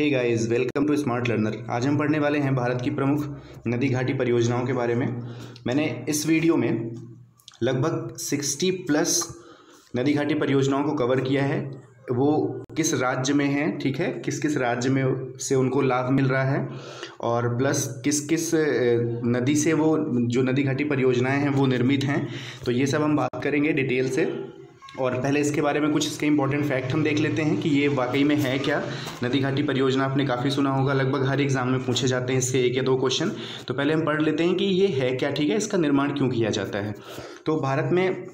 Hey guys, welcome to smart learner. आज हम पढ़ने वाले हैं भारत की प्रमुख नदी घाटी परियोजनाओं के बारे में। मैंने इस वीडियो में लगभग 60 प्लस नदी घाटी परियोजनाओं को कवर किया है। वो किस राज्य में हैं, ठीक है, किस किस राज्य में से उनको लाभ मिल रहा है और प्लस किस किस नदी से वो जो नदी घाटी परियोजनाएं हैं वो निर्मित हैं। तो ये सब हम बात करेंगे डिटेल से। और पहले इसके बारे में कुछ इसके इंपॉर्टेंट फैक्ट हम देख लेते हैं कि ये वाकई में है क्या। नदी घाटी परियोजना आपने काफ़ी सुना होगा, लगभग हर एग्जाम में पूछे जाते हैं इसके 1 या 2 क्वेश्चन। तो पहले हम पढ़ लेते हैं कि ये है क्या, ठीक है, इसका निर्माण क्यों किया जाता है। तो भारत में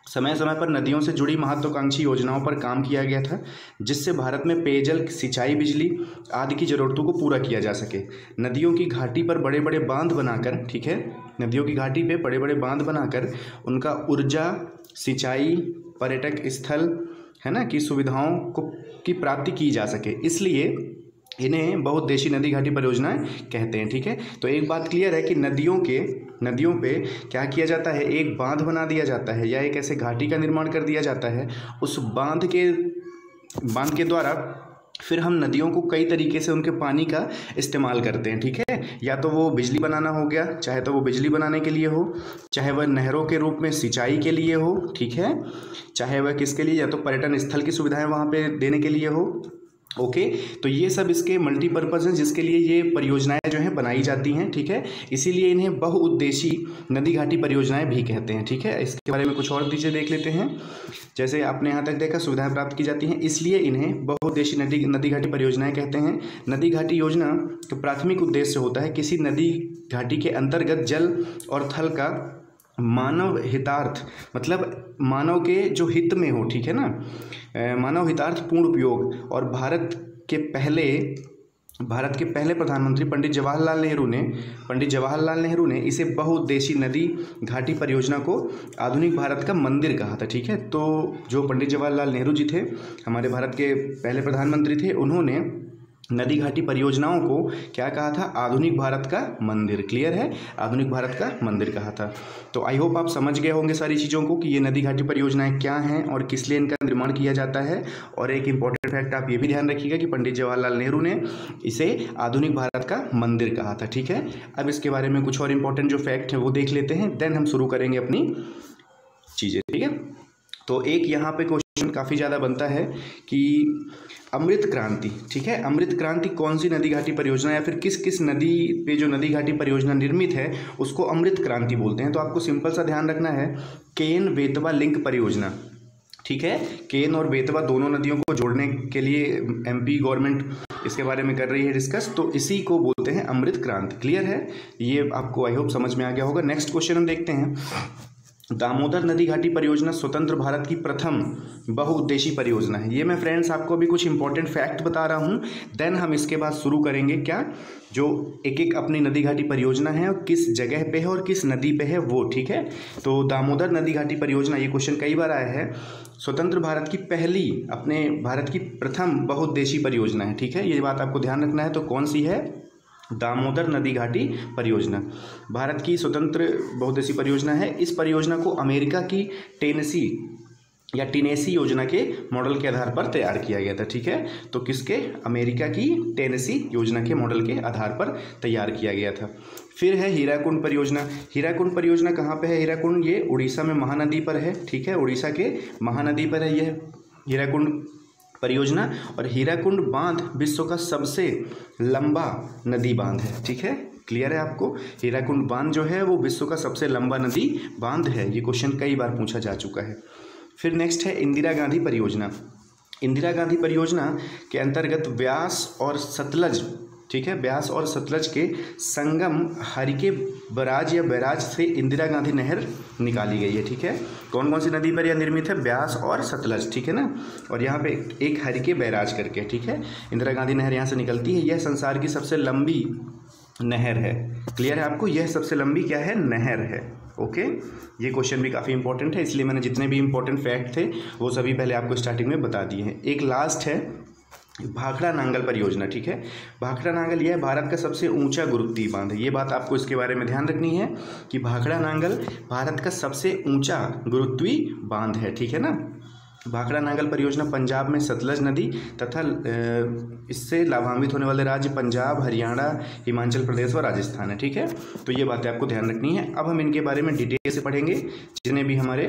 समय समय पर नदियों से जुड़ी महत्वाकांक्षी योजनाओं पर काम किया गया था, जिससे भारत में पेयजल, सिंचाई, बिजली आदि की ज़रूरतों को पूरा किया जा सके। नदियों की घाटी पर बड़े बड़े बांध बनाकर, ठीक है, नदियों की घाटी पे बड़े बड़े बांध बनाकर उनका ऊर्जा, सिंचाई, पर्यटक स्थल, है ना, की सुविधाओं को की प्राप्ति की जा सके, इसलिए इन्हें बहुउद्देशीय नदी घाटी परियोजनाएं कहते हैं। ठीक है, तो एक बात क्लियर है कि नदियों पे क्या किया जाता है, एक बांध बना दिया जाता है या एक ऐसे घाटी का निर्माण कर दिया जाता है। उस बांध के द्वारा फिर हम नदियों को कई तरीके से उनके पानी का इस्तेमाल करते हैं। ठीक है, या तो वो बिजली बनाना हो गया, चाहे तो वो बिजली बनाने के लिए हो, चाहे वह नहरों के रूप में सिंचाई के लिए हो, ठीक है, चाहे वह किसके लिए, या तो पर्यटन स्थल की सुविधाएं वहाँ पे देने के लिए हो। ओके, तो ये सब इसके मल्टीपर्पज़ हैं जिसके लिए ये परियोजनाएं जो हैं बनाई जाती हैं। ठीक है, इसीलिए इन्हें बहुउद्देशीय नदी घाटी परियोजनाएं भी कहते हैं। ठीक है, इसके बारे में कुछ और चीज़ें देख लेते हैं। जैसे आपने यहाँ तक देखा, सुविधाएं प्राप्त की जाती हैं, इसलिए इन्हें बहुउद्देशीय नदी घाटी परियोजनाएं कहते हैं। नदी घाटी योजना का प्राथमिक उद्देश्य होता है किसी नदी घाटी के अंतर्गत जल और थल का मानव हितार्थ, मतलब मानव के जो हित में हो, ठीक है ना, मानव हितार्थ पूर्ण उपयोग। और भारत के पहले प्रधानमंत्री पंडित जवाहरलाल नेहरू ने इसे बहुउद्देशीय नदी घाटी परियोजना को आधुनिक भारत का मंदिर कहा था। ठीक है, तो जो पंडित जवाहरलाल नेहरू जी थे, हमारे भारत के पहले प्रधानमंत्री थे, उन्होंने नदी घाटी परियोजनाओं को क्या कहा था, आधुनिक भारत का मंदिर। क्लियर है, आधुनिक भारत का मंदिर कहा था। तो आई होप आप समझ गए होंगे सारी चीज़ों को कि ये नदी घाटी परियोजनाएं क्या हैं और किस लिए इनका निर्माण किया जाता है। और एक इंपॉर्टेंट फैक्ट आप ये भी ध्यान रखिएगा कि पंडित जवाहरलाल नेहरू ने इसे आधुनिक भारत का मंदिर कहा था। ठीक है, अब इसके बारे में कुछ और इंपॉर्टेंट जो फैक्ट है वो देख लेते हैं, देन हम शुरू करेंगे अपनी चीज़ें। ठीक है, तो एक यहाँ पे क्वेश्चन काफ़ी ज़्यादा बनता है कि अमृत क्रांति, ठीक है, अमृत क्रांति कौन सी नदी घाटी परियोजना या फिर किस किस नदी पे जो नदी घाटी परियोजना निर्मित है उसको अमृत क्रांति बोलते हैं। तो आपको सिंपल सा ध्यान रखना है, केन बेतवा लिंक परियोजना, ठीक है, केन और बेतवा दोनों नदियों को जोड़ने के लिए एमपी गवर्नमेंट इसके बारे में कर रही है डिस्कस, तो इसी को बोलते हैं अमृत क्रांति। क्लियर है, ये आपको आई होप समझ में आ गया होगा। नेक्स्ट क्वेश्चन हम देखते हैं, दामोदर नदी घाटी परियोजना स्वतंत्र भारत की प्रथम बहुउद्देशीय परियोजना है। ये मैं फ्रेंड्स आपको अभी कुछ इंपॉर्टेंट फैक्ट बता रहा हूँ, देन हम इसके बाद शुरू करेंगे क्या, जो एक एक अपनी नदी घाटी परियोजना है और किस जगह पे है और किस नदी पे है वो। ठीक है, तो दामोदर नदी घाटी परियोजना, ये क्वेश्चन कई बार आया है, स्वतंत्र भारत की पहली, अपने भारत की प्रथम बहुउद्देशीय परियोजना है। ठीक है, ये बात आपको ध्यान रखना है। तो कौन सी है, दामोदर नदी घाटी परियोजना भारत की स्वतंत्र बहुउद्देशीय परियोजना है। इस परियोजना को अमेरिका की टेनेसी योजना के मॉडल के आधार पर तैयार किया गया था। ठीक है, तो किसके, अमेरिका की टेनेसी योजना के मॉडल के आधार पर तैयार किया गया था। फिर है हीराकुंड परियोजना। हीराकुंड परियोजना कहाँ पे है, हीराकुंड ये उड़ीसा में महानदी पर है। ठीक है, उड़ीसा के महानदी पर है यह हीराकुंड परियोजना। और हीराकुंड बांध विश्व का सबसे लंबा नदी बांध है। ठीक है, क्लियर है आपको, हीराकुंड बांध जो है वो विश्व का सबसे लंबा नदी बांध है। ये क्वेश्चन कई बार पूछा जा चुका है। फिर नेक्स्ट है इंदिरा गांधी परियोजना। इंदिरा गांधी परियोजना के अंतर्गत व्यास और सतलज, ठीक है, व्यास और सतलज के संगम हरिके बैराज से इंदिरा गांधी नहर निकाली गई है। ठीक है, कौन कौन सी नदी पर यह निर्मित है, व्यास और सतलज, ठीक है ना, और यहाँ पे एक हरिके बैराज करके, ठीक है, इंदिरा गांधी नहर यहाँ से निकलती है। यह संसार की सबसे लंबी नहर है। क्लियर है आपको, यह सबसे लंबी क्या है, नहर है। ओके, ये क्वेश्चन भी काफ़ी इंपॉर्टेंट है, इसलिए मैंने जितने भी इंपॉर्टेंट फैक्ट थे वो सभी पहले आपको स्टार्टिंग में बता दिए हैं। एक लास्ट है भाखड़ा नांगल परियोजना। ठीक है, भाखड़ा नांगल यह भारत का सबसे ऊंचा गुरुत्वीय बांध है। ये बात आपको इसके बारे में ध्यान रखनी है कि भाखड़ा नांगल भारत का सबसे ऊंचा गुरुत्वीय बांध है। ठीक है ना, भाखड़ा नांगल परियोजना पंजाब में सतलज नदी तथा इससे लाभान्वित होने वाले राज्य पंजाब, हरियाणा, हिमाचल प्रदेश और राजस्थान है। ठीक है, तो ये बातें आपको ध्यान रखनी है। अब हम इनके बारे में डिटेल से पढ़ेंगे, जितने भी हमारे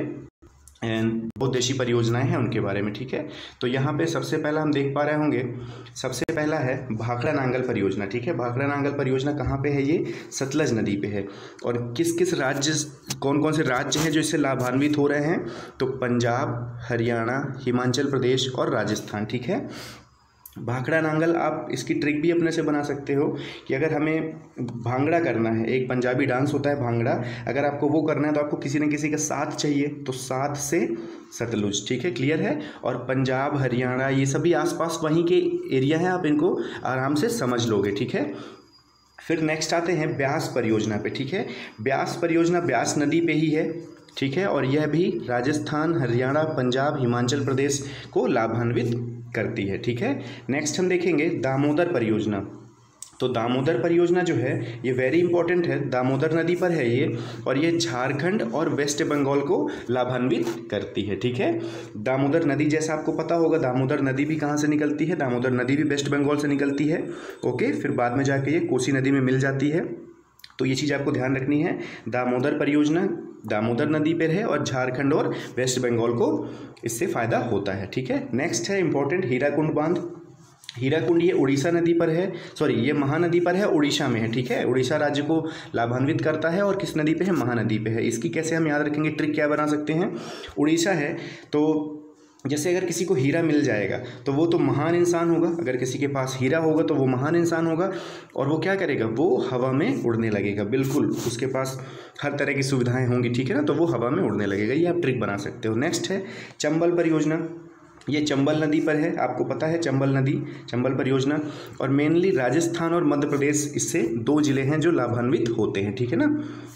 बहुउद्देशीय परियोजनाएं हैं उनके बारे में। ठीक है, तो यहाँ पे सबसे पहला हम देख पा रहे होंगे, सबसे पहला है भाखड़ा नांगल परियोजना। ठीक है, भाखड़ा नांगल परियोजना कहाँ पे है? ये सतलज नदी पे है। और किस किस राज्य, कौन कौन से राज्य हैं जो इससे लाभान्वित हो रहे हैं? तो पंजाब, हरियाणा, हिमाचल प्रदेश और राजस्थान। ठीक है, भाखड़ा नांगल, आप इसकी ट्रिक भी अपने से बना सकते हो कि अगर हमें भांगड़ा करना है, एक पंजाबी डांस होता है भांगड़ा, अगर आपको वो करना है तो आपको किसी न किसी का साथ चाहिए, तो साथ से सतलुज। ठीक है, क्लियर है। और पंजाब, हरियाणा, ये सभी आसपास वहीं के एरिया हैं, आप इनको आराम से समझ लोगे। ठीक है, फिर नेक्स्ट आते हैं ब्यास परियोजना पे। ठीक है, ब्यास परियोजना ब्यास नदी पे ही है। ठीक है, और यह भी राजस्थान, हरियाणा, पंजाब, हिमाचल प्रदेश को लाभान्वित करती है। ठीक है, नेक्स्ट हम देखेंगे दामोदर परियोजना। तो दामोदर परियोजना जो है ये वेरी इंपॉर्टेंट है, दामोदर नदी पर है ये, और ये झारखंड और वेस्ट बंगाल को लाभान्वित करती है। ठीक है, दामोदर नदी जैसा आपको पता होगा, दामोदर नदी भी कहाँ से निकलती है? दामोदर नदी भी वेस्ट बंगाल से निकलती है। ओके, फिर बाद में जाके ये कोसी नदी में मिल जाती है। तो ये चीज़ आपको ध्यान रखनी है, दामोदर परियोजना दामोदर नदी पर है और झारखंड और वेस्ट बंगाल को इससे फ़ायदा होता है। ठीक है, नेक्स्ट है इंपॉर्टेंट हीराकुंड बांध। हीराकुंड ये उड़ीसा नदी पर है, सॉरी ये महानदी पर है, उड़ीसा में है। ठीक है, उड़ीसा राज्य को लाभान्वित करता है और किस नदी पे है? महानदी पे है। इसकी कैसे हम याद रखेंगे, ट्रिक क्या बना सकते हैं? उड़ीसा है तो जैसे अगर किसी को हीरा मिल जाएगा तो वो तो महान इंसान होगा, अगर किसी के पास हीरा होगा तो वो महान इंसान होगा, और वो क्या करेगा? वो हवा में उड़ने लगेगा। बिल्कुल, उसके पास हर तरह की सुविधाएं होंगी। ठीक है ना, तो वो हवा में उड़ने लगेगा। ये आप ट्रिक बना सकते हो। नेक्स्ट है चंबल परियोजना। ये चंबल नदी पर है, आपको पता है चंबल नदी, चंबल परियोजना, और मेनली राजस्थान और मध्य प्रदेश, इससे 2 जिले हैं जो लाभान्वित होते हैं। ठीक है ना,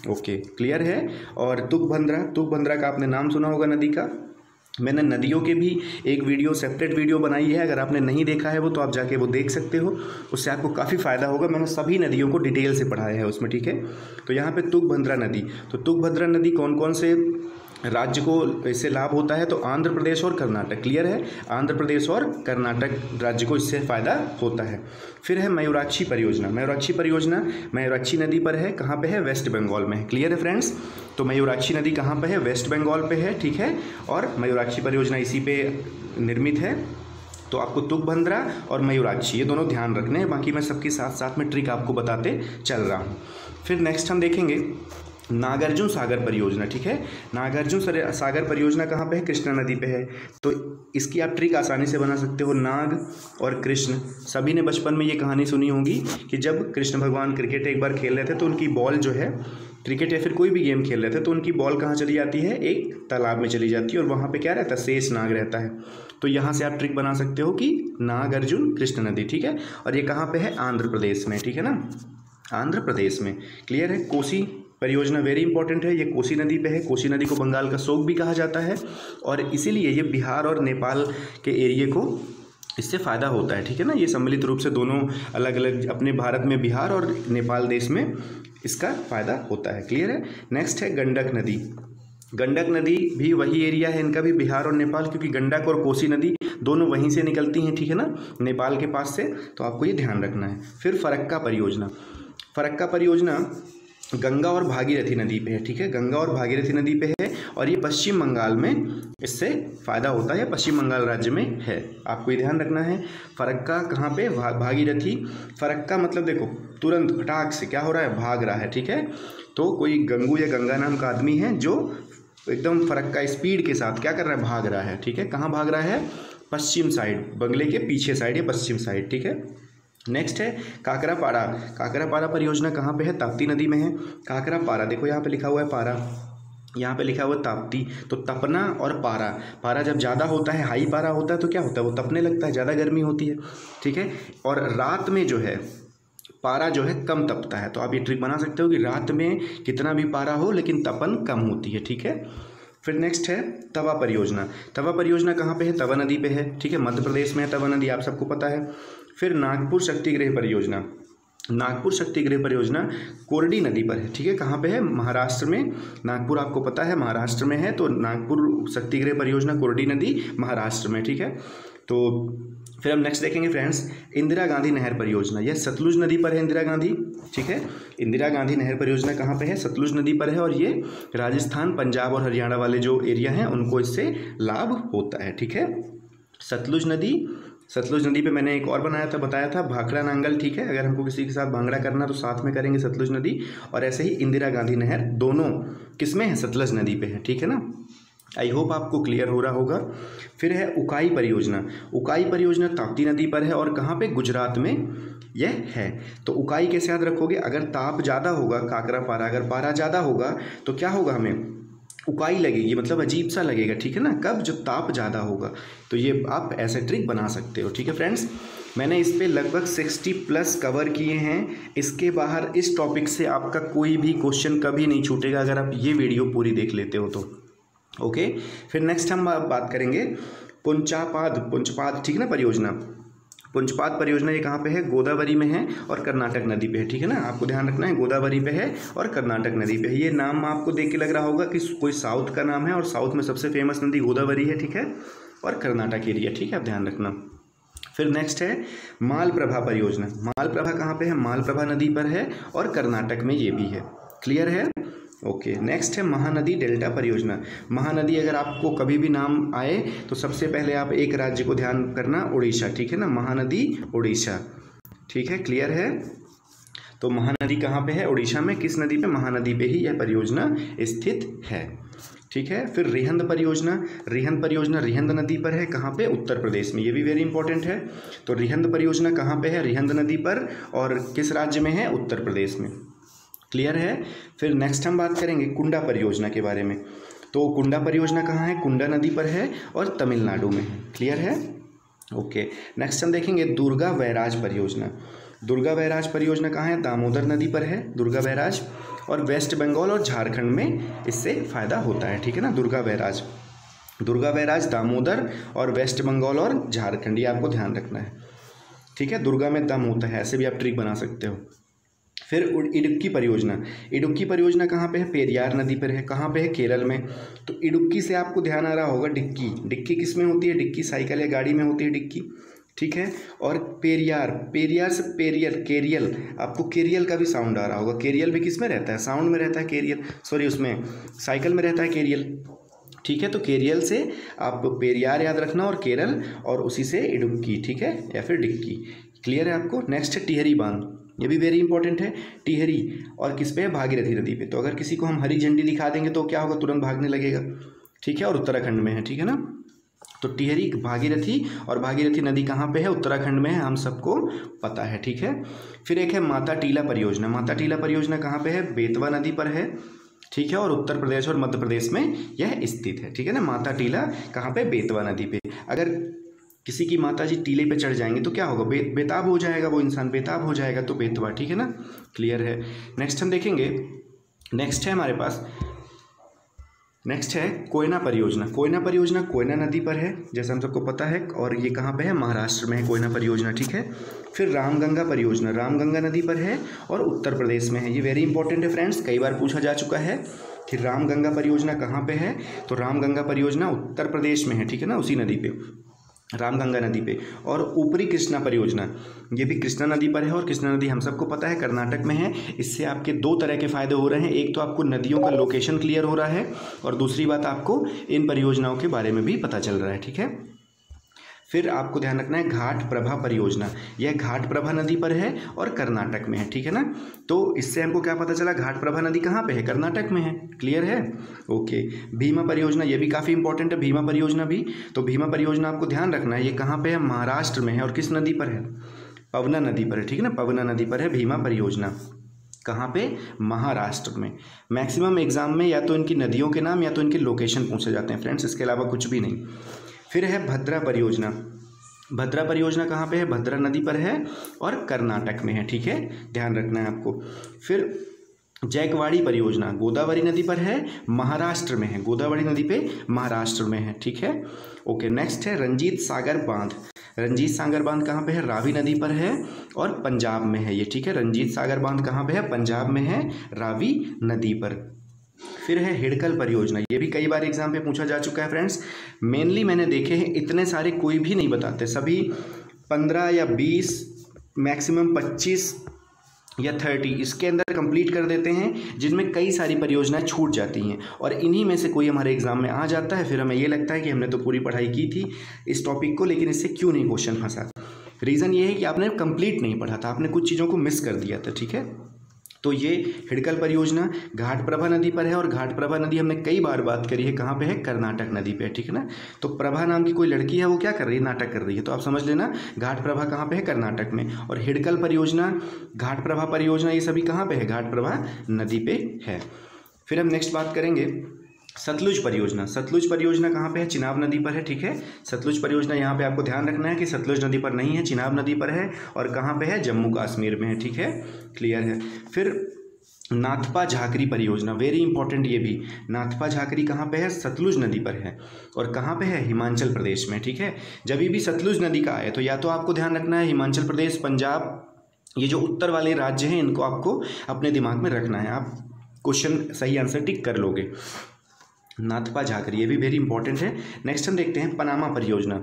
ओके, क्लियर है। और तुंगभद्रा, तुंगभद्रा का आपने नाम सुना होगा नदी का। मैंने नदियों के भी एक वीडियो, सेपरेट वीडियो बनाई है, अगर आपने नहीं देखा है वो तो आप जाके वो देख सकते हो, उससे आपको काफ़ी फ़ायदा होगा। मैंने सभी नदियों को डिटेल से पढ़ाया है उसमें। ठीक है, तो यहाँ पे तुंगभद्रा नदी, तो तुंगभद्रा नदी कौन कौन से राज्य को इससे लाभ होता है? तो आंध्र प्रदेश और कर्नाटक। क्लियर है, आंध्र प्रदेश और कर्नाटक राज्य को इससे फ़ायदा होता है। फिर है मयूराक्षी परियोजना। मयूराक्षी परियोजना मयूराक्षी नदी पर है, कहाँ पे है? वेस्ट बंगाल में है। क्लियर है फ्रेंड्स, तो मयूराक्षी नदी कहाँ पे है? वेस्ट बंगाल पे है। ठीक है, और मयूराक्षी परियोजना इसी पे निर्मित है। तो आपको तुंगभद्रा और मयूराक्षी ये दोनों ध्यान रखने हैं, बाकी मैं सबके साथ साथ में ट्रिक आपको बताते चल रहा हूँ। फिर नेक्स्ट हम देखेंगे नागार्जुन सागर परियोजना। ठीक है, नागार्जुन सागर परियोजना कहाँ पे है? कृष्णा नदी पे है। तो इसकी आप ट्रिक आसानी से बना सकते हो। नाग और कृष्ण, सभी ने बचपन में ये कहानी सुनी होगी कि जब कृष्ण भगवान क्रिकेट एक बार खेल रहे थे तो उनकी बॉल जो है, क्रिकेट या फिर कोई भी गेम खेल रहे थे तो उनकी बॉल कहाँ चली जाती है? एक तालाब में चली जाती है, और वहाँ पे क्या रहता है? शेष नाग रहता है। तो यहाँ से आप ट्रिक बना सकते हो कि नागार्जुन कृष्ण नदी। ठीक है, और ये कहाँ पे है? आंध्र प्रदेश में। ठीक है ना, आंध्र प्रदेश में। क्लियर है। कोसी परियोजना वेरी इंपॉर्टेंट है, ये कोसी नदी पे है। कोसी नदी को बंगाल का शोक भी कहा जाता है, और इसीलिए ये बिहार और नेपाल के एरिए को इससे फ़ायदा होता है। ठीक है ना, ये सम्मिलित रूप से दोनों अलग अलग अपने भारत में बिहार और नेपाल देश में इसका फ़ायदा होता है। क्लियर है। नेक्स्ट है गंडक नदी। गंडक नदी भी वही एरिया है इनका भी, बिहार और नेपाल, क्योंकि गंडक और कोसी नदी दोनों वहीं से निकलती हैं। ठीक है ना, नेपाल के पास से, तो आपको ये ध्यान रखना है। फिर फरक्का परियोजना। फरक्का परियोजना गंगा और भागीरथी नदी पे है। ठीक है, गंगा और भागीरथी नदी पे है, और ये पश्चिम बंगाल में इससे फ़ायदा होता है, पश्चिम बंगाल राज्य में है। आपको ये ध्यान रखना है। फरक्का कहाँ पे? भागीरथी। फरक्का मतलब देखो तुरंत फटाक से क्या हो रहा है? भाग रहा है। ठीक है, तो कोई गंगू या गंगा नाम का आदमी है जो एकदम फरक्का स्पीड के साथ क्या कर रहा है? भाग रहा है। ठीक है, कहाँ भाग रहा है? पश्चिम साइड, बंगले के पीछे साइड या पश्चिम साइड। ठीक है, नेक्स्ट है काकरापाड़ा। काकरापाड़ा परियोजना कहाँ पे है? ताप्ती नदी में है। काकरापाड़ा देखो यहाँ पे लिखा हुआ है पारा, यहाँ पे लिखा हुआ है ताप्ती। तो तपना और पारा, पारा जब ज़्यादा होता है, हाई पारा होता है तो क्या होता है? वो तपने लगता है, ज़्यादा गर्मी होती है। ठीक है, और रात में जो है पारा जो है कम तपता है। तो आप ये ट्रिक बना सकते हो कि रात में कितना भी पारा हो लेकिन तपन कम होती है। ठीक है, फिर नेक्स्ट है तवा परियोजना। तवा परियोजना कहाँ पे है? तवा नदी पे है। ठीक है, मध्य प्रदेश में है तवा नदी, आप सबको पता है। फिर नागपुर शक्ति गृह परियोजना। नागपुर शक्ति गृह परियोजना कोरडी नदी पर है, ठीक है। कहाँ पे है? महाराष्ट्र में। नागपुर आपको पता है महाराष्ट्र में है, तो नागपुर शक्ति गृह परियोजना कोरडी नदी महाराष्ट्र में, ठीक है। तो फिर हम नेक्स्ट देखेंगे फ्रेंड्स, इंदिरा गांधी नहर परियोजना, यह सतलुज नदी पर है इंदिरा गांधी, ठीक है। इंदिरा गांधी नहर परियोजना कहाँ पे है? सतलुज नदी पर है, और ये राजस्थान, पंजाब और हरियाणा वाले जो एरिया हैं उनको इससे लाभ होता है, ठीक है। सतलुज नदी पे मैंने एक और बताया था भाखड़ा नांगल, ठीक है। अगर हमको किसी के साथ भांगड़ा करना तो साथ में करेंगे सतलुज नदी, और ऐसे ही इंदिरा गांधी नहर दोनों किसमें है? सतलुज नदी पे है, ठीक है ना। आई होप आपको क्लियर हो रहा होगा। फिर है उकाई परियोजना। उकाई परियोजना ताप्ती नदी पर है, और कहाँ पे? गुजरात में यह है। तो उकाई कैसे याद रखोगे? अगर ताप ज़्यादा होगा, काकरा पारा, अगर पारा ज़्यादा होगा तो क्या होगा? हमें उकाई लगेगी, मतलब अजीब सा लगेगा, ठीक है ना। कब? जब ताप ज़्यादा होगा। तो ये आप ऐसे ट्रिक बना सकते हो, ठीक है फ्रेंड्स। मैंने इस पे लगभग 60+ कवर किए हैं। इसके बाहर इस टॉपिक से आपका कोई भी क्वेश्चन कभी नहीं छूटेगा अगर आप ये वीडियो पूरी देख लेते हो तो, ओके। फिर नेक्स्ट हम बात करेंगे पुंचपाद, ठीक है ना, परियोजना। पुंचपाद परियोजना ये कहाँ पे है? गोदावरी में है और कर्नाटक नदी पे है, ठीक है ना। आपको ध्यान रखना है, गोदावरी पे है और कर्नाटक नदी पे है। ये नाम आपको देख के लग रहा होगा कि कोई साउथ का नाम है, और साउथ में सबसे फेमस नदी गोदावरी है, ठीक है, और कर्नाटक एरिया, ठीक है, आप ध्यान रखना। फिर नेक्स्ट है मालप्रभा परियोजना। मालप्रभा कहाँ पे है? मालप्रभा नदी पर है और कर्नाटक में ये भी है, क्लियर है, ओके। नेक्स्ट है महानदी डेल्टा परियोजना। महानदी अगर आपको कभी भी नाम आए तो सबसे पहले आप एक राज्य को ध्यान करना, उड़ीसा, ठीक है ना, महानदी उड़ीसा, ठीक है, क्लियर है। तो महानदी कहाँ पे है? उड़ीसा में। किस नदी पे? महानदी पे ही यह परियोजना स्थित है, ठीक है। फिर रिहंद परियोजना रिहंद नदी पर है, कहाँ पे? उत्तर प्रदेश में। ये भी वेरी इंपॉर्टेंट है। तो रिहंद परियोजना कहाँ पे है? रिहंद नदी पर, और किस राज्य में है? उत्तर प्रदेश में, क्लियर है। फिर नेक्स्ट हम बात करेंगे कुंडा परियोजना के बारे में। तो कुंडा परियोजना कहाँ है? कुंडा नदी पर है और तमिलनाडु में है, क्लियर है, ओके। नेक्स्ट हम देखेंगे दुर्गा बैराज परियोजना। दुर्गा बैराज परियोजना कहाँ है? दामोदर नदी पर है दुर्गा बैराज, और वेस्ट बंगाल और झारखंड में इससे फ़ायदा होता है, ठीक है ना। दुर्गा बैराज दामोदर और वेस्ट बंगाल और झारखंड, ये आपको ध्यान रखना है, ठीक है। दुर्गा में दम होता है, ऐसे भी आप ट्रिक बना सकते हो। फिर इडुक्की परियोजना कहाँ पे है? पेरियार नदी पर है। कहाँ पे है? केरल में। तो इडुक्की से आपको ध्यान आ रहा होगा डिक्की किस में होती है? डिक्की साइकिल या गाड़ी में होती है डिक्की, ठीक है। और पेरियार से केरियल, आपको केरियल का भी साउंड आ रहा होगा। केरियल भी किस में रहता है? साउंड में रहता है केरियल, सॉरी उसमें साइकिल में रहता है केरियल, ठीक है। तो केरियल से आप पेरियार याद रखना, और केरल, और उसी से इडुक्की, ठीक है, या फिर डिक्की, क्लियर है आपको। नेक्स्ट है टिहरी बांध, ये भी वेरी इंपॉर्टेंट है। टिहरी और किस पे है? भागीरथी नदी पे। तो अगर किसी को हम हरी झंडी दिखा देंगे तो क्या होगा? तुरंत भागने लगेगा, ठीक है, और उत्तराखंड में है, ठीक है ना। तो टिहरी, भागीरथी, और भागीरथी नदी कहाँ पे है? उत्तराखंड में है, हम सबको पता है, ठीक है। फिर एक है माता टीला परियोजना कहाँ पे है? बेतवा नदी पर है, ठीक है, और उत्तर प्रदेश और मध्य प्रदेश में यह स्थित है, ठीक है ना। माता टीला कहाँ पे? बेतवा नदी पे। अगर किसी की माता जी टीले पे चढ़ जाएंगे तो क्या होगा? बेताब हो जाएगा, वो इंसान बेताब हो जाएगा, तो बेतवा, ठीक है ना, क्लियर है। नेक्स्ट हम देखेंगे, नेक्स्ट है हमारे पास, नेक्स्ट है कोयना परियोजना कोयना नदी पर है, जैसा हम सबको पता है, और ये कहाँ पे है? महाराष्ट्र में है कोयना परियोजना, ठीक है। फिर रामगंगा परियोजना रामगंगा नदी पर है और उत्तर प्रदेश में है। ये वेरी इंपॉर्टेंट है फ्रेंड्स, कई बार पूछा जा चुका है कि रामगंगा परियोजना कहाँ पे है। तो रामगंगा परियोजना उत्तर प्रदेश में है, ठीक है ना, उसी नदी पे, रामगंगा नदी पे। और ऊपरी कृष्णा परियोजना, ये भी कृष्णा नदी पर है, और कृष्णा नदी हम सबको पता है कर्नाटक में है। इससे आपके दो तरह के फ़ायदे हो रहे हैं, एक तो आपको नदियों का लोकेशन क्लियर हो रहा है, और दूसरी बात आपको इन परियोजनाओं के बारे में भी पता चल रहा है, ठीक है। फिर आपको ध्यान रखना है घाट प्रभा परियोजना, यह घाट प्रभा नदी पर है और कर्नाटक में है, ठीक है ना। तो इससे हमको क्या पता चला? घाट प्रभा नदी कहाँ पे है? कर्नाटक में है, क्लियर है, ओके। भीमा परियोजना, ये भी काफ़ी इंपॉर्टेंट है, भीमा परियोजना भी। तो भीमा परियोजना आपको ध्यान रखना है, ये कहाँ पे है? महाराष्ट्र में है, और किस नदी पर है? पवना नदी पर है, ठीक है ना, पवना नदी पर है भीमा परियोजना। कहाँ पे? महाराष्ट्र में। मैक्सिमम एग्जाम में या तो इनकी नदियों के नाम या तो इनके लोकेशन पूछे जाते हैं फ्रेंड्स, इसके अलावा कुछ भी नहीं। फिर है भद्रा परियोजना कहाँ पे है? भद्रा नदी पर है और कर्नाटक में है, ठीक है, ध्यान रखना है आपको। फिर जैकवाड़ी परियोजना गोदावरी नदी पर है, महाराष्ट्र में है, गोदावरी नदी पे महाराष्ट्र में है, ठीक है, ओके। नेक्स्ट है रंजीत सागर बांध रंजीत सागर बांध कहाँ पे है? रावी नदी पर है और पंजाब में है ये, ठीक है। रंजीत सागर बांध कहाँ पे है? पंजाब में है, रावी नदी पर। फिर है हिडकल परियोजना, ये भी कई बार एग्जाम पे पूछा जा चुका है फ्रेंड्स। मेनली मैंने देखे हैं इतने सारे कोई भी नहीं बताते, सभी 15 या 20 मैक्सिमम 25 या 30 इसके अंदर कंप्लीट कर देते हैं, जिनमें कई सारी परियोजनाएं छूट जाती हैं और इन्हीं में से कोई हमारे एग्जाम में आ जाता है। फिर हमें ये लगता है कि हमने तो पूरी पढ़ाई की थी इस टॉपिक को, लेकिन इससे क्यों नहीं क्वेश्चन फंसा। रीज़न ये है कि आपने कंप्लीट नहीं पढ़ा था, आपने कुछ चीज़ों को मिस कर दिया था, ठीक है। तो ये हिडकल परियोजना घाटप्रभा नदी पर है और घाटप्रभा नदी हमने कई बार बात करी है, कहाँ पे है? कर्नाटक नदी पे है, ठीक है ना। तो प्रभा नाम की कोई लड़की है, वो क्या कर रही है? नाटक कर रही है। तो आप समझ लेना घाटप्रभा कहाँ पे है? कर्नाटक में। और हिडकल परियोजना, घाटप्रभा परियोजना, ये सभी कहाँ पे है? घाटप्रभा नदी पे है। फिर हम नेक्स्ट बात करेंगे सतलुज परियोजना। सतलुज परियोजना कहाँ पे है? चिनाब नदी पर है, ठीक है। सतलुज परियोजना यहाँ पे आपको ध्यान रखना है कि सतलुज नदी पर नहीं है, चिनाब नदी पर है और कहाँ पे है? जम्मू कश्मीर में है, ठीक है, क्लियर है। फिर नाथपा झाकरी परियोजना, वेरी इंपॉर्टेंट ये भी। नाथपा झाकरी कहाँ पे है? सतलुज नदी पर है और कहाँ पे है? हिमाचल प्रदेश में, ठीक है। जब भी सतलुज नदी का आए तो या तो आपको ध्यान रखना है हिमाचल प्रदेश, पंजाब, ये जो उत्तर वाले राज्य हैं इनको आपको अपने दिमाग में रखना है, आप क्वेश्चन सही आंसर टिक कर लोगे। नाथपा झाकरी ये भी वेरी इंपॉर्टेंट है। नेक्स्ट हम देखते हैं पनामा परियोजना,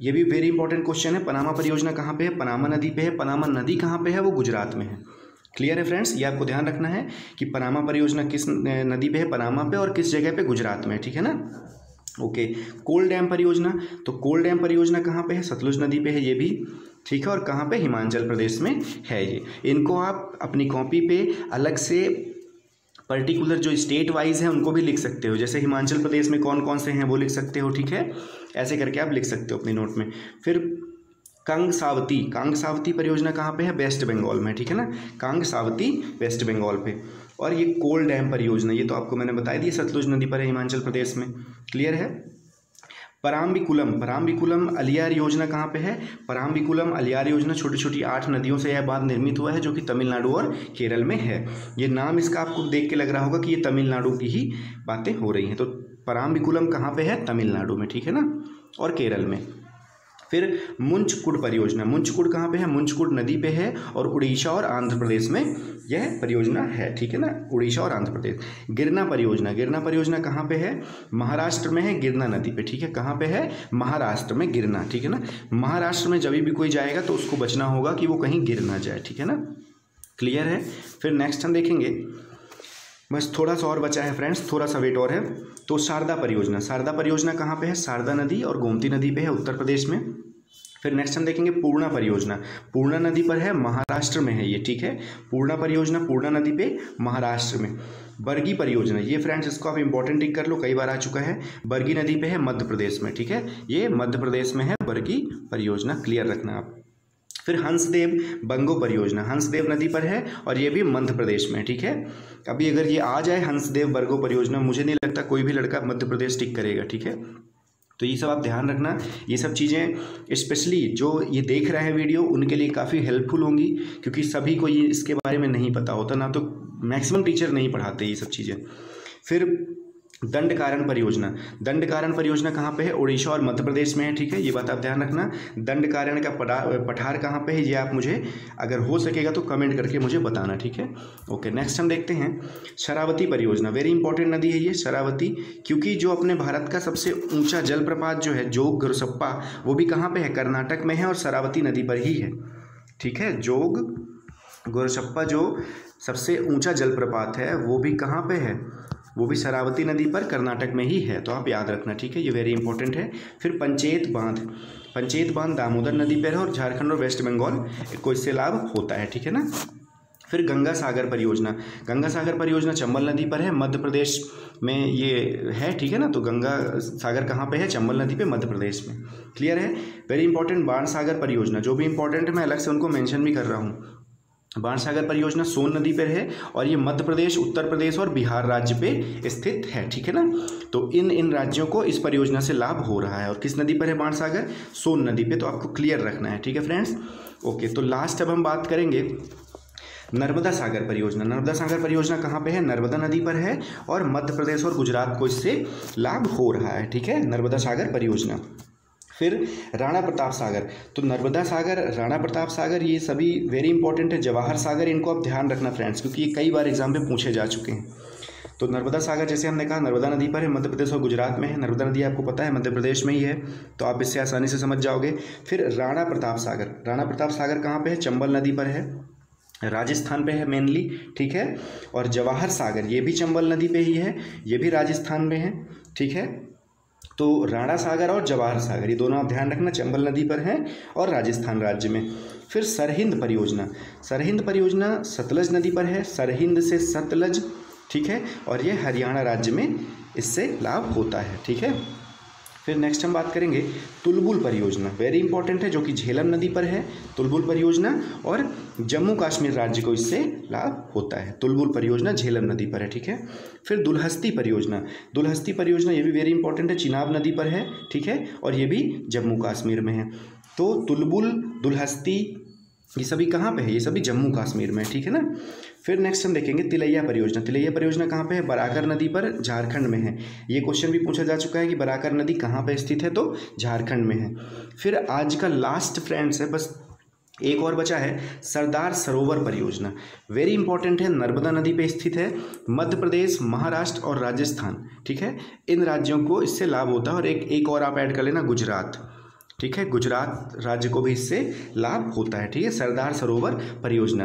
ये भी वेरी इंपॉर्टेंट क्वेश्चन है। पनामा परियोजना कहाँ पे है? पनामा नदी पे है। पनामा नदी कहाँ पे है? वो गुजरात में है, क्लियर है फ्रेंड्स। ये आपको ध्यान रखना है कि पनामा परियोजना किस नदी पे है? पनामा पे, और किस जगह पे? गुजरात में, ठीक है ना। ओके, कोल डैम परियोजना, तो कोल डैम परियोजना कहाँ पे है? सतलुज नदी पे है ये भी, ठीक है। और कहाँ पे? हिमाचल प्रदेश में है ये। इनको आप अपनी कॉपी पे अलग से पर्टिकुलर जो स्टेट वाइज है उनको भी लिख सकते हो, जैसे हिमाचल प्रदेश में कौन कौन से हैं वो लिख सकते हो, ठीक है। ऐसे करके आप लिख सकते हो अपनी नोट में। फिर कांगसावती, कांगसावती परियोजना कहाँ पे है? वेस्ट बंगाल में, ठीक है ना। कांगसावती वेस्ट बंगाल पे। और ये कोल डैम परियोजना, ये तो आपको मैंने बता दी, सतलुज नदी पर है, हिमाचल प्रदेश में, क्लियर है। पराम्बिकुलम, पराम्बिकुलम अलियार योजना कहाँ पे है? पराम्बिकुलम अलियार योजना छोटी छोटी 8 नदियों से यह बांध निर्मित हुआ है, जो कि तमिलनाडु और केरल में है। ये नाम इसका आपको देख के लग रहा होगा कि ये तमिलनाडु की ही बातें हो रही हैं। तो पराम्बिकुलम कहाँ पे है? तमिलनाडु में, ठीक है ना, और केरल में। फिर मुंचकुड परियोजना, मुंचकुड कहाँ पे है? मुंचकुड नदी पे है और उड़ीसा और आंध्र प्रदेश में यह परियोजना है, ठीक है ना, उड़ीसा और आंध्र प्रदेश। गिरना परियोजना, गिरना परियोजना कहाँ पे है? महाराष्ट्र में है, गिरना नदी पे, ठीक है। कहाँ पे है? महाराष्ट्र में, गिरना, ठीक है ना। महाराष्ट्र में जब भी कोई जाएगा तो उसको बचना होगा कि वो कहीं गिर ना जाए, ठीक है ना, क्लियर है। फिर नेक्स्ट हम देखेंगे, बस थोड़ा सा और बचा है फ्रेंड्स, थोड़ा सा वेट और है। तो शारदा परियोजना, शारदा परियोजना कहाँ पे है? शारदा नदी और गोमती नदी पे है, उत्तर प्रदेश में। फिर नेक्स्ट हम देखेंगे पूर्णा परियोजना, पूर्णा नदी पर है, महाराष्ट्र में है ये, ठीक है। पूर्णा परियोजना पूर्णा नदी पे, महाराष्ट्र में। बरगी परियोजना, ये फ्रेंड्स इसको आप इंपॉर्टेंट टिक कर लो, कई बार आ चुका है। बरगी नदी पे है, मध्य प्रदेश में, ठीक है, ये मध्य प्रदेश में है बरगी परियोजना, क्लियर रखना आप। फिर हंसदेव बंगो परियोजना, हंसदेव नदी पर है और ये भी मध्य प्रदेश में, ठीक है। अभी अगर ये आ जाए हंसदेव बंगो परियोजना, मुझे नहीं लगता कोई भी लड़का मध्य प्रदेश टिक करेगा, ठीक है। तो ये सब आप ध्यान रखना, ये सब चीज़ें स्पेशली जो ये देख रहे हैं वीडियो उनके लिए काफ़ी हेल्पफुल होंगी, क्योंकि सभी को ये इसके बारे में नहीं पता होता, ना तो मैक्सिमम टीचर नहीं पढ़ाते ये सब चीज़ें। फिर दंडकारण परियोजना, दंडकारण परियोजना कहाँ पे है? उड़ीसा और मध्य प्रदेश में है, ठीक है, ये बात आप ध्यान रखना। दंडकारण का पठार कहाँ पे है, ये आप मुझे अगर हो सकेगा तो कमेंट करके मुझे बताना, ठीक है। ओके, नेक्स्ट हम देखते हैं शरावती परियोजना, वेरी इंपॉर्टेंट नदी है ये शरावती, क्योंकि जो अपने भारत का सबसे ऊंचा जलप्रपात जो है जोग गुरसप्पा, वो भी कहाँ पे है? कर्नाटक में है और शरावती नदी पर ही है, ठीक है। जोग गुरसप्पा जो सबसे ऊंचा जलप्रपात है वो भी कहाँ पे है? वो भी शरावती नदी पर कर्नाटक में ही है, तो आप याद रखना, ठीक है, ये वेरी इंपॉर्टेंट है। फिर पंचेत बांध, पंचेत बांध दामोदर नदी पर है और झारखंड और वेस्ट बंगाल को इससे लाभ होता है, ठीक है ना। फिर गंगा सागर परियोजना, गंगा सागर परियोजना चंबल नदी पर है, मध्य प्रदेश में ये है, ठीक है ना। तो गंगा सागर कहाँ पे है? चंबल नदी पे, मध्य प्रदेश में, क्लियर है। वेरी इंपॉर्टेंट बाण सागर परियोजना, जो भी इंपॉर्टेंट है मैं अलग से उनको मेंशन भी कर रहा हूँ। बाण सागर परियोजना सोन नदी पर है और ये मध्य प्रदेश, उत्तर प्रदेश और बिहार राज्य पे स्थित है, ठीक है ना। तो इन राज्यों को इस परियोजना से लाभ हो रहा है। और किस नदी पर है बाण सागर? सोन नदी पे, तो आपको क्लियर रखना है, ठीक है फ्रेंड्स। ओके, तो लास्ट अब हम बात करेंगे नर्मदा सागर परियोजना। नर्मदा सागर परियोजना कहाँ पे है? नर्मदा नदी पर है और मध्य प्रदेश और गुजरात को इससे लाभ हो रहा है, ठीक है, नर्मदा सागर परियोजना। फिर राणा प्रताप सागर, तो नर्मदा सागर, राणा प्रताप सागर, ये सभी वेरी इंपॉर्टेंट है। जवाहर सागर, इनको आप ध्यान रखना फ्रेंड्स, क्योंकि ये कई बार एग्जाम में पूछे जा चुके हैं। तो नर्मदा सागर जैसे हमने कहा नर्मदा नदी पर है, मध्य प्रदेश और गुजरात में है। नर्मदा नदी आपको पता है मध्य प्रदेश में ही है, तो आप इससे आसानी से समझ जाओगे। फिर राणा प्रताप सागर, राणा प्रताप सागर कहाँ पे है? चंबल नदी पर है, राजस्थान पे है मेनली, ठीक है। और जवाहर सागर ये भी चंबल नदी पे ही है, ये भी राजस्थान में है, ठीक है। तो राणा सागर और जवाहर सागर ये दोनों आप ध्यान रखना, चंबल नदी पर हैं और राजस्थान राज्य में। फिर सरहिंद परियोजना, सरहिंद परियोजना सतलज नदी पर है, सरहिंद से सतलज, ठीक है, और ये हरियाणा राज्य में इससे लाभ होता है, ठीक है। फिर नेक्स्ट हम बात करेंगे तुलबुल परियोजना, वेरी इंपॉर्टेंट है, जो कि झेलम नदी पर है, तुलबुल परियोजना, और जम्मू कश्मीर राज्य को इससे लाभ होता है। तुलबुल परियोजना झेलम नदी पर है, ठीक है। फिर दुलहस्ती परियोजना, दुलहस्ती परियोजना ये भी वेरी इंपॉर्टेंट है, चिनाब नदी पर है, ठीक है, और ये भी जम्मू कश्मीर में है। तो तुलबुल, दुलहस्ती, ये सभी कहाँ पे है? ये सभी जम्मू कश्मीर में, ठीक है ना। फिर नेक्स्ट हम देखेंगे तिलैया परियोजना, तिलैया परियोजना कहाँ पे है? बराकर नदी पर, झारखंड में है। ये क्वेश्चन भी पूछा जा चुका है कि बराकर नदी कहाँ पे स्थित है, तो झारखंड में है। फिर आज का लास्ट फ्रेंड्स है, बस एक और बचा है, सरदार सरोवर परियोजना, वेरी इंपॉर्टेंट है, नर्मदा नदी पे स्थित है, मध्य प्रदेश, महाराष्ट्र और राजस्थान, ठीक है, इन राज्यों को इससे लाभ होता है। और एक और आप ऐड कर लेना, गुजरात, ठीक है, गुजरात राज्य को भी इससे लाभ होता है, ठीक है, सरदार सरोवर परियोजना।